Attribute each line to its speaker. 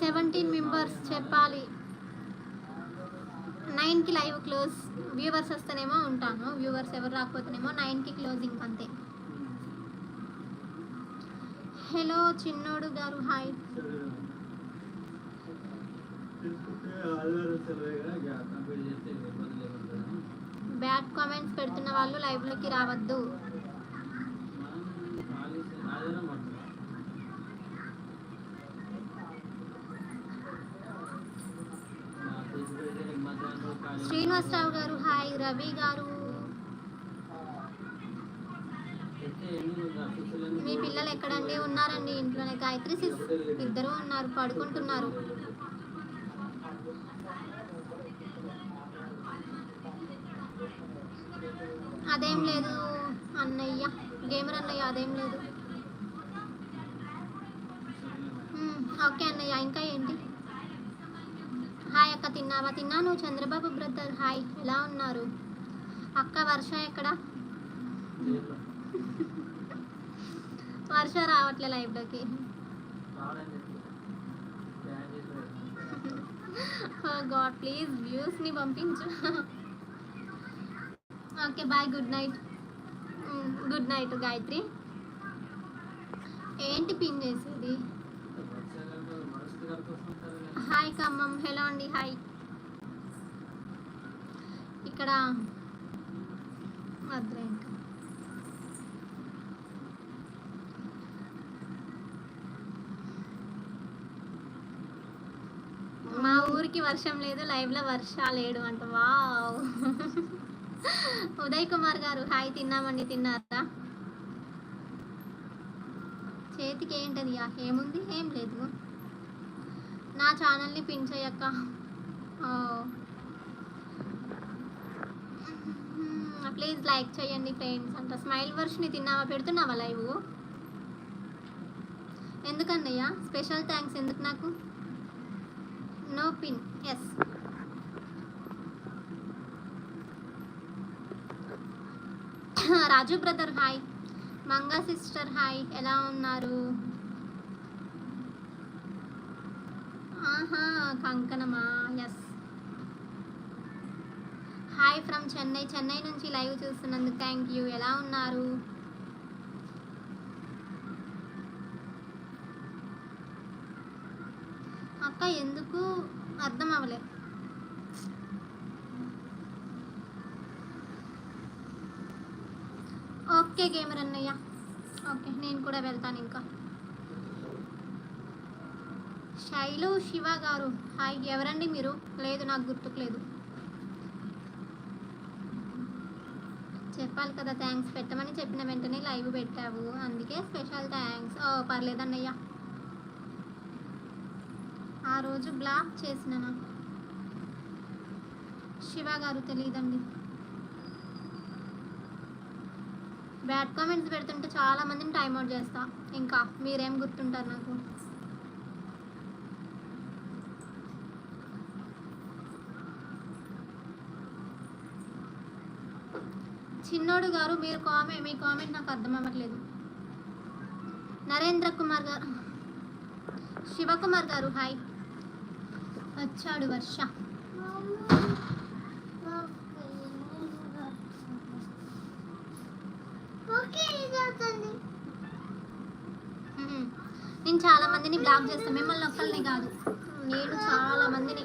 Speaker 1: 17 members చెప్పాలి. 9కి live close. Viewers వస్తేనేమో ఉంటాను, వ్యూవర్స్ ఎవరు రాకపోతేనేమో 9కి క్లోజింగ్ అంతే. హలో చిన్నోడు గారు హాయ్. బ్యాడ్ కామెంట్స్ పెడుతున్న వాళ్ళు లైవ్లోకి రావద్దు. శ్రీనివాసరావు గారు హాయ్. రవి గారు మీ పిల్లలు ఎక్కడండి? ఉన్నారండి ఇంట్లోనే. గాయత్రి సిస్ ఇద్దరు ఉన్నారు, పడుకుంటున్నారు. అదేం లేదు అన్నయ్య, గేమర్ అన్నయ్య, అదేం లేదు. ఓకే అన్నయ్య. ఇంకా ఏంటి? హాయ్ అక్క, తిన్నావా? తిన్నాను. చంద్రబాబు బ్రదర్ హాయ్, ఎలా ఉన్నారు? అక్క వర్ష ఎక్కడ? వర్ష రావట్లే లైవ్లోకి. గాడ్ ప్లీజ్ వ్యూస్ని పంపించు. Okay bye, good night. Good night Gayatri. ఏంటి పిన్ చేసేది? హాయ్ ఖమ్మం, హలో అండి హాయ్. ఇక్కడ వద్దులే ఇంకా. మా ఊరికి వర్షం లేదు, లైవ్లో వర్ష లేడు అంట. వావ్. ఉదయ్ కుమార్ గారు హాయ్. తిన్నామండి, తిన్నారా? చేతికి ఏంటది? ఏముంది? ఏం లేదు. నా ఛానల్ని పిన్ చేయక్క. ప్లీజ్ లైక్ చేయండి ఫ్రెండ్స్ అంట. స్మైల్ వర్షని తిన్నావా? పెడుతున్నావా లైవ్? ఎందుకన్నయ్యా? స్పెషల్ థ్యాంక్స్ ఎందుకు నాకు? No pin. Yes. Raju brother hi. Manga sister hi, ఎలా ఉన్నారు? ఆహా కంకణమా? Yes. Hi from Chennai. Chennai నుంచి లైవ్ చూస్తున్నందుకు థ్యాంక్ యూ. ఎలా ఉన్నారు? అక్క ఎందుకు అర్థం అవ్వలే. ఓకే గేమర్ అన్నయ్య. ఓకే నేను కూడా వెళ్తాను. ఇంకా శైలు శివ గారు హాయ్. ఎవరండి మీరు? లేదు నాకు గుర్తుకు లేదు. చెప్పాలి కదా థ్యాంక్స్ పెట్టమని. చెప్పిన వెంటనే లైవ్ పెట్టావు, అందుకే స్పెషల్ థ్యాంక్స్. ఓ పర్లేదన్నయ్య. ఆ రోజు బ్లాక్ చేసిన శివ గారు తెలియదండి. బ్యాడ్ కామెంట్స్ పెడుతుంటే చాలా మందిని టైంఅవుట్ చేస్తా. ఇంకా మీరేం గుర్తుంటారు నాకు? చిన్నోడు గారు మీరు మీ కామెంట్ నాకు అర్థం అవ్వట్లేదు. నరేంద్ర కుమార్ గారు, శివకుమార్ గారు హాయ్. వచ్చాడు వర్ష. నేను చాలా మందిని బ్లాక్ చేస్తాను, మిమ్మల్ని ఒక్కరిని కాదు, నేను చాలా మందిని.